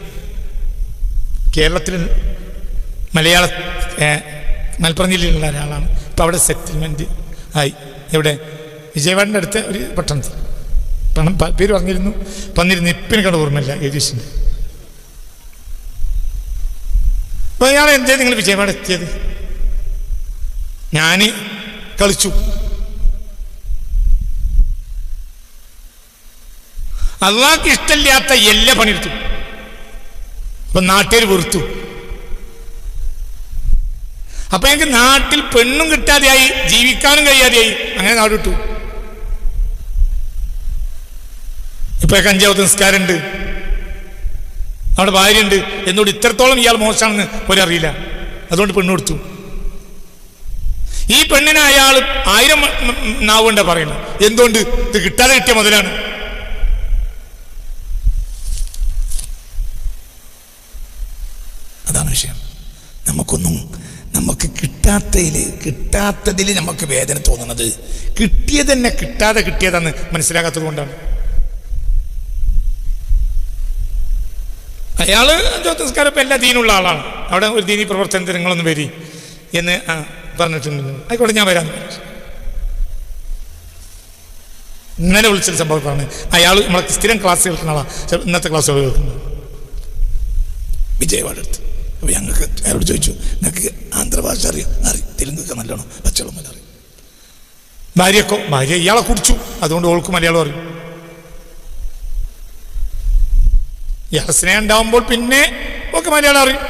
കേരളത്തിൽ മലയാള മലപ്പുറം ജില്ലയിലുള്ള ഒരാളാണ്. ഇപ്പം അവിടെ സെറ്റിൽമെൻറ്റ് ആയി. എവിടെ? വിജയവാഡിൻ്റെ അടുത്ത് ഒരു പട്ടണത്തിൽ. പേര് പറഞ്ഞിരുന്നു, വന്നിരുന്നു. ഇപ്പം കണ്ട് ഓർമ്മയില്ല ഏകദേശം. അപ്പോൾ അയാൾ എന്തേ നിങ്ങൾ വിജയവാഡ എത്തിയത്? ഞാൻ കളിച്ചു. അള്ളാഹ്ക്ക് ഇഷ്ടമില്ലാത്ത എല്ലാ പണിയെടുത്തു. അപ്പൊ നാട്ടുകാർ വെറുത്തു. അപ്പൊ എനിക്ക് നാട്ടിൽ പെണ്ണും കിട്ടാതെയായി, ജീവിക്കാനും കഴിയാതെയായി. അങ്ങനെ നാട് വിട്ടു. ഇപ്പൊ 5 നിസ്കാരമുണ്ട്. അവിടെ ഭാര്യയുണ്ട് എന്നോട് ഇത്രത്തോളം ഇയാൾ മോശമാണെന്ന് ഒരറിയില്ല, അതുകൊണ്ട് പെണ്ണ് കൊടുത്തു. ഈ പെണ്ണിനെ അയാൾ 1000 നാവുകൊണ്ടാ പറയുന്നത്. എന്തുകൊണ്ട്? ഇത് കിട്ടാതെ കിട്ടിയ മുതലാണ്. അതാണ് വിഷയം. നമുക്ക് കിട്ടാത്തതിൽ നമുക്ക് വേദന തോന്നുന്നത് കിട്ടിയത് തന്നെ കിട്ടാതെ കിട്ടിയതെന്ന് മനസ്സിലാക്കാത്തത് കൊണ്ടാണ്. അയാള് ജ്യോതിസ്കാരം ഇപ്പം എല്ലാ ദീനുള്ള ആളാണ്. അവിടെ ഒരു ദീനി പ്രവർത്തനത്തിന് നിങ്ങളൊന്ന് വരി എന്ന് പറഞ്ഞിട്ടുണ്ട്. ആയിക്കോട്ടെ, ഞാൻ വരാമെന്ന് പറഞ്ഞു. ഇന്നലെ വിളിച്ചൊരു സംഭവം പറഞ്ഞു. അയാൾ നമ്മളെ സ്ഥിരം ക്ലാസ് കേൾക്കുന്ന ആളാണ്, ഇന്നത്തെ ക്ലാസ് കേൾക്കുന്നത് വിജയവാഡ അടുത്ത്. അപ്പോൾ ഞങ്ങൾക്ക് അയാളോട് ചോദിച്ചു, നിങ്ങൾക്ക് ആന്ധ്രഭാഷ അറിയാം? തെലുങ്കൊക്കെ നല്ലോണം, പച്ചവെള്ളം പോലെ അറിയും. ഭാര്യ ഇയാളെ കുടിച്ചു, അതുകൊണ്ട് ഓൾക്ക് മലയാളം അറിയും. ഇയാളെ സ്നേഹം ഉണ്ടാവുമ്പോൾ പിന്നെ ഒക്കെ മലയാളം അറിയും.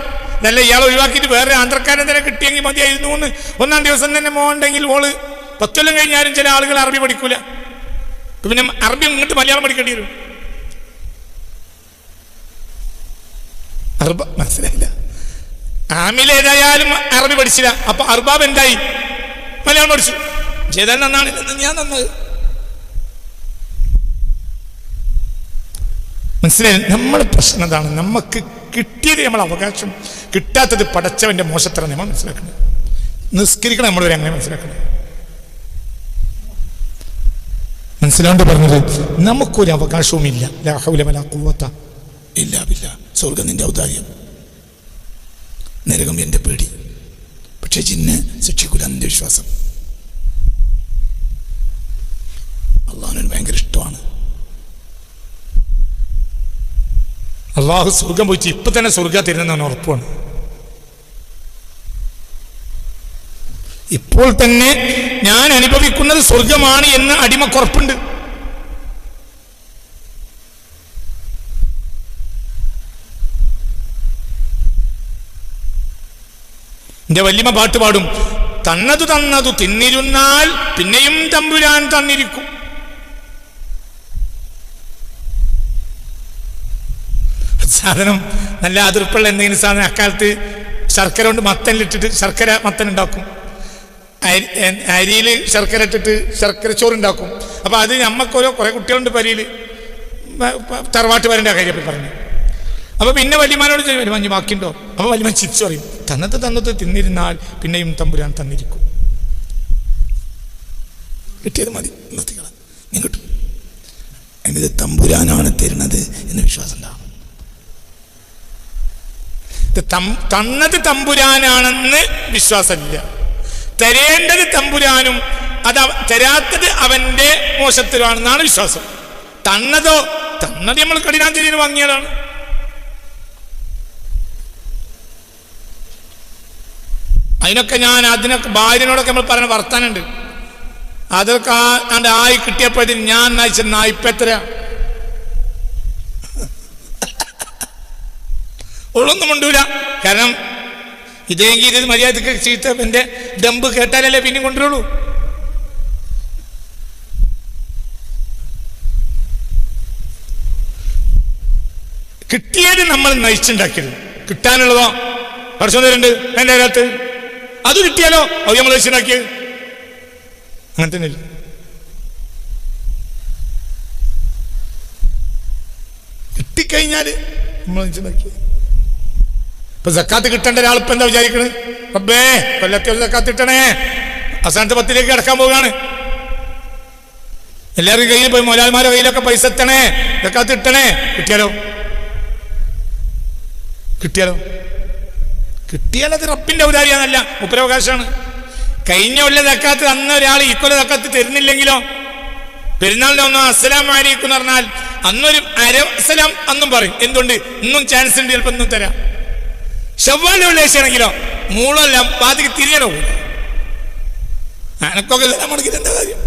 നല്ല ഇയാളെ ഒഴിവാക്കിയിട്ട് വേറെ ആന്ധ്രക്കാരൻ തന്നെ കിട്ടിയെങ്കിൽ മതിയായിരുന്നു എന്ന്. ഒന്നാം ദിവസം തന്നെ മോണ്ടെങ്കിൽ ഓള് 10 കൊല്ലം കഴിഞ്ഞാലും ചില ആളുകൾ അറബി പഠിക്കൂല. പിന്നെ അറബി ഇങ്ങോട്ട് മലയാളം പഠിക്കേണ്ടി വരും. മനസ്സിലായില്ല. ആമിൽ ഏതായാലും അറബി പഠിച്ചില്ല. അപ്പൊ അർബാബ് എന്തായി? മലയാളം പഠിച്ചു. ചെയ്താൽ നന്നാണ്, ഞാൻ നന്നത്. മനസ്സിലായി? നമ്മളെ പ്രശ്നം അതാണ്. നമുക്ക് കിട്ടിയത് നമ്മൾ അവകാശം, കിട്ടാത്തത് പടച്ചവന്റെ മോശത്തരം നമ്മൾ മനസ്സിലാക്കണം. നിസ്കരിക്കണം നമ്മളൊരു അങ്ങനെ മനസ്സിലാക്കണം. മനസ്സിലാണ്ട് പറഞ്ഞത് നമുക്കൊരു അവകാശവും ഇല്ല. ലാ ഹൗല വലാ ഖുവത ഇല്ലാ ബില്ലാ. സ്വർഗം നിന്റെ ഔദാര്യം, നരകം എൻ്റെ പേടി. പക്ഷെ ജിന്ന് ശിക്ഷിക്കൂല, നിന്റെ വിശ്വാസം. അള്ളാഹുവിന് ഭയങ്കര ഇഷ്ടമാണ്. അള്ളാഹു സ്വർഗം പോയിട്ട് ഇപ്പൊ തന്നെ സ്വർഗം തരുന്നതാണ് ഉറപ്പാണ്. ഇപ്പോൾ തന്നെ ഞാൻ അനുഭവിക്കുന്നത് സ്വർഗമാണ് എന്ന് അടിമക്കുറപ്പുണ്ട്. എന്റെ വല്യമ്മ പാട്ട് പാടും, തന്നതു തിന്നിരുന്നാൽ പിന്നെയും തമ്പുരാൻ തന്നിരിക്കും. സാധനം നല്ല അതിർപ്പുള്ള എന്തെങ്കിലും സാധനം അക്കാലത്ത് ശർക്കര കൊണ്ട് മത്തനിലിട്ടിട്ട് ശർക്കര മത്തൻ ഉണ്ടാക്കും. അരിയിൽ ശർക്കര ഇട്ടിട്ട് ശർക്കര ചോറുണ്ടാക്കും. അപ്പൊ അത് നമ്മക്കൊരോ കുറെ കുട്ടികളുണ്ട് പരിയിൽ, തറവാട്ട് വരേണ്ട കാര്യം പറഞ്ഞു. അപ്പൊ പിന്നെ വല്യമാനോട് ചോദിക്കും, വലിയ ബാക്കിയുണ്ടോ? അപ്പൊ വല്യമാൻ ചിരിച്ചു പറയും, തന്നത് തിന്നിരുന്നാൽ പിന്നെയും തമ്പുരാൻ തന്നിരിക്കും. കിട്ടിയത് മതി, നിർത്തിക്കളാം. നീ കിട്ടും. എന്നിത് തമ്പുരാനാണ് തരുന്നത് എന്ന് വിശ്വാസം ഉണ്ടാവും. തന്നത് തമ്പുരാനാണെന്ന് വിശ്വാസമില്ല. തരേണ്ടത് തമ്പുരാനും അത് തരാത്തത് അവന്റെ മോശത്തിലാണെന്നാണ് വിശ്വാസം. തന്നത് നമ്മൾ കഠിനാഞ്ജലിയിൽ വാങ്ങിയതാണ്. അതിനൊക്കെ ഭാര്യനോടൊക്കെ നമ്മൾ പറഞ്ഞ വർത്താനുണ്ട്. അതൊക്കെ ആയി കിട്ടിയപ്പോഴത്തേന് ഞാൻ നയിച്ച നായിപ്പെത്ര ഉള്ളൊന്നും കൊണ്ടൂല. കാരണം ഇതെങ്കിൽ ഇത് മര്യാദക്ക് ചീത്ത എന്റെ ഡമ്പ് കേട്ടാലല്ലേ പിന്നെ കൊണ്ടുവരുള്ളൂ. കിട്ടിയത് നമ്മൾ നയിച്ചുണ്ടാക്കിയത്, കിട്ടാനുള്ളതോ പഠിച്ചോണ്ട് എന്റെ അകത്ത് അത് കിട്ടിയാലോ അത് നമ്മൾ നയിച്ചുണ്ടാക്കിയത്. അങ്ങനെ തന്നെ കിട്ടിക്കഴിഞ്ഞാല് നമ്മൾ നയിച്ചുണ്ടാക്കിയത്. ഇപ്പൊ സക്കാത്ത് കിട്ടേണ്ട ഒരാൾ ഇപ്പൊ എന്താ വിചാരിക്കണത്? റബ്ബേ കൊല്ലത്തെ സക്കാത്ത് കിട്ടണേ, അവസാനത്തെ 10ലേക്ക് കിടക്കാൻ പോവുകയാണ്. എല്ലാവരും കയ്യിൽ പോയി മോലാൽമാരുടെ കയ്യിലൊക്കെ പൈസ എത്തണേ, സക്കാത്ത് കിട്ടണേ. കിട്ടിയാൽ അത് റബ്ബിന്റെ ഔദാര്യാന്നല്ല, മുപ്പരവകാശമാണ്. കഴിഞ്ഞ കൊല്ലം സക്കാത്ത് അന്ന് ഒരാൾ ഇക്കൊല്ലം സക്കാത്ത് തരുന്നില്ലെങ്കിലോ, പെരുന്നാളിന്റെ ഒന്നും അസ്സലാമു അലൈക്കും എന്ന് പറഞ്ഞാൽ അന്നൊരു അരസലാം അന്നും പറയും. എന്തുകൊണ്ട്? ഇന്നും ചാൻസ് ഉണ്ട്, ചിലപ്പോൾ ഇന്നും തരാം. ശവ്വാൽ വെള്ളിയാഴ്ചയാണെങ്കിലോ മൂളെല്ലാം ബാധിക്ക് തിരിയണോ അനക്കൊക്കെ സലാം മടക്കിട്ട് എന്താ കാര്യം?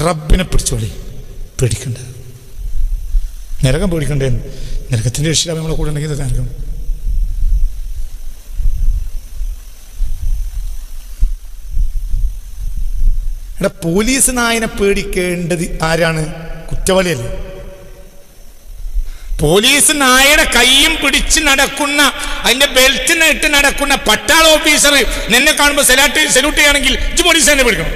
റബ്ബിനെ പിടിച്ചോളി, പേടിക്കണ്ട. നരകം പേടിക്കണ്ടേന്ന്. നരകത്തിന്റെ രക്ഷിതാവ് നമ്മളെ കൂടെ ഉണ്ടെങ്കിൽ നരകം. ഇവിടെ പോലീസ് നായനെ പേടിക്കേണ്ടത് ആരാണ്? കുറ്റവാളിയല്ലേ? പോലീസ് നായയുടെ കൈയും പിടിച്ച് നടക്കുന്ന, അതിന്റെ ബെൽറ്റിന് ഇട്ട് നടക്കുന്ന പട്ടാള ഓഫീസർ നിന്നെ കാണുമ്പോൾ സല്യൂട്ട് ചെയ്യുകയാണെങ്കിൽ ഇജ്ജ് പോലീസ് തന്നെ പേടിക്കണം.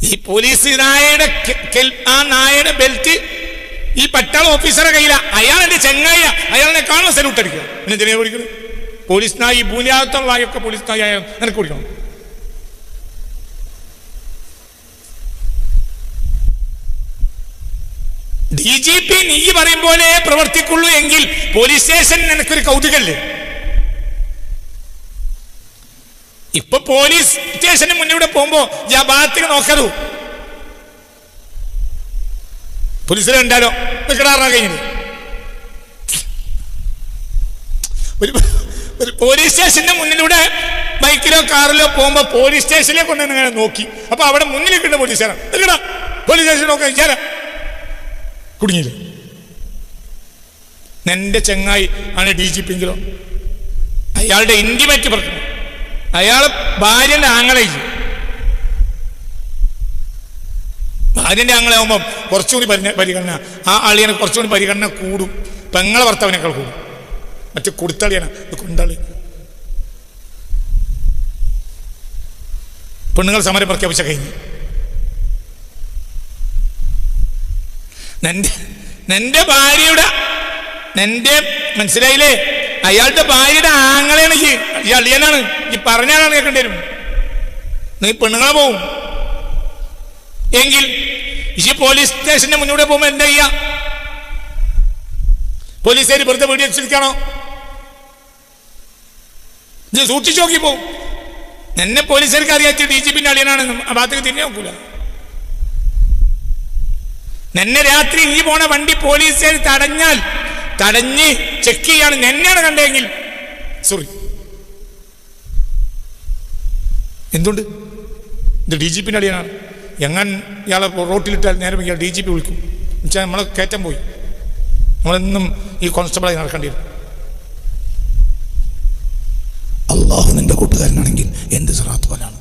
ഈ പോലീസ് നായയുടെ ആ നായയുടെ ബെൽറ്റ് ഈ പട്ടാള ഓഫീസറെ കയ്യില. അയാളെന്റെ ചെങ്ങായ, അയാളെ കാണുമ്പോൾ സല്യൂട്ട് അടിക്കുക. പിന്നെ എന്തിനാ പഠിക്കുന്നത്? പോലീസ് നായി ഭൂമിയാകത്തുള്ള നായൊക്കെ പോലീസ് നായ നിനക്ക് കൊടുക്കണം. DGP നീ പറയും പോലെ പ്രവർത്തിക്കുള്ളൂ എങ്കിൽ പോലീസ് സ്റ്റേഷൻ നിനക്കൊരു കൗതുകല്ലേ? ഇപ്പൊ പോലീസ് സ്റ്റേഷന് മുന്നിലൂടെ പോകുമ്പോ ആ ഭാഗത്തേക്ക് നോക്കാറൂ. പോലീസിലെ ഉണ്ടാലോ നിൽക്കടാറാ കഴിഞ്ഞത്. ഒരു പോലീസ് സ്റ്റേഷന്റെ മുന്നിലൂടെ ബൈക്കിലോ കാറിലോ പോകുമ്പോ പോലീസ് സ്റ്റേഷനിലെ കൊണ്ട് ഇങ്ങനെ നോക്കി. അപ്പൊ അവിടെ മുന്നിൽ കിട്ടുന്ന പോലീസുകാരാ നിൽക്കടാ, പോലീസ് സ്റ്റേഷൻ നോക്കാൻ വിചാര കുടുങ്ങിയില്ലേ? എന്റെ ചെങ്ങായി ആണ് DGP എങ്കിലോ അയാളുടെ ഇന്റിമേറ്റ് പ്രശ്നം, അയാള് ഭാര്യന്റെ ആങ്ങളെ. ഭാര്യന്റെ ആങ്ങളെ കുറച്ചുകൂടി പരിഗണന, ആ അളിയനെ കുറച്ചുകൂടി പരിഗണന കൂടും. പെങ്ങളെ ഭർത്താവിനേക്കാൾ കൂടും. മറ്റേ കൊടുത്തളിയാണ് കൊണ്ടാളി. പെണ്ണുങ്ങൾ സമരം പ്രഖ്യാപിച്ച കഴിഞ്ഞു. നിന്റെ ഭാര്യയുടെ മനസ്സിലായില്ലേ? അയാളുടെ ഭാര്യയുടെ ആങ്ങളെയാണ് ഈ അളിയനാണ്. ഈ പറഞ്ഞാലാണ് കേൾക്കേണ്ടി വരും. നീ പെണ്ണുങ്ങളെ പോവും എങ്കിൽ ഈ പോലീസ് സ്റ്റേഷന്റെ മുന്നൂടെ പോകുമ്പോ എന്താ ചെയ്യാ? പോലീസുകാർ വെറുതെ വീഡിയോ വെച്ചിരിക്കണോ? ഇത് സൂക്ഷിച്ചു നോക്കി പോവും. എന്നെ പോലീസുകാർക്ക് അറിയാത്ത DGPന്റെ അളിയനാണ്, ആ ഭാഗത്തേക്ക് തിരിഞ്ഞു നോക്കൂല. എന്നെ രാത്രി ഈ പോണ വണ്ടി പോലീസുകാർ തടഞ്ഞ് ചെക്ക് ചെയ്യാണ് എന്നെയാണ് കണ്ടെങ്കിൽ സോറി. എന്തുകൊണ്ട്? ഇത് DGPന്റെ അളിയനാണ്. എങ്ങാൻ ഇയാളെ റോട്ടിലിട്ടാൽ നേരം ഇയാൾ DGP വിളിക്കും. എന്നുവെച്ചാൽ നമ്മളെ കയറ്റം പോയി, നമ്മളെന്നും ഈ കോൺസ്റ്റബിളായി നടക്കേണ്ടി വരും. അള്ളാഹു നിന്റെ കൂട്ടുകാരനാണെങ്കിൽ എന്ത് സിറാത്ത് പോലാണ്.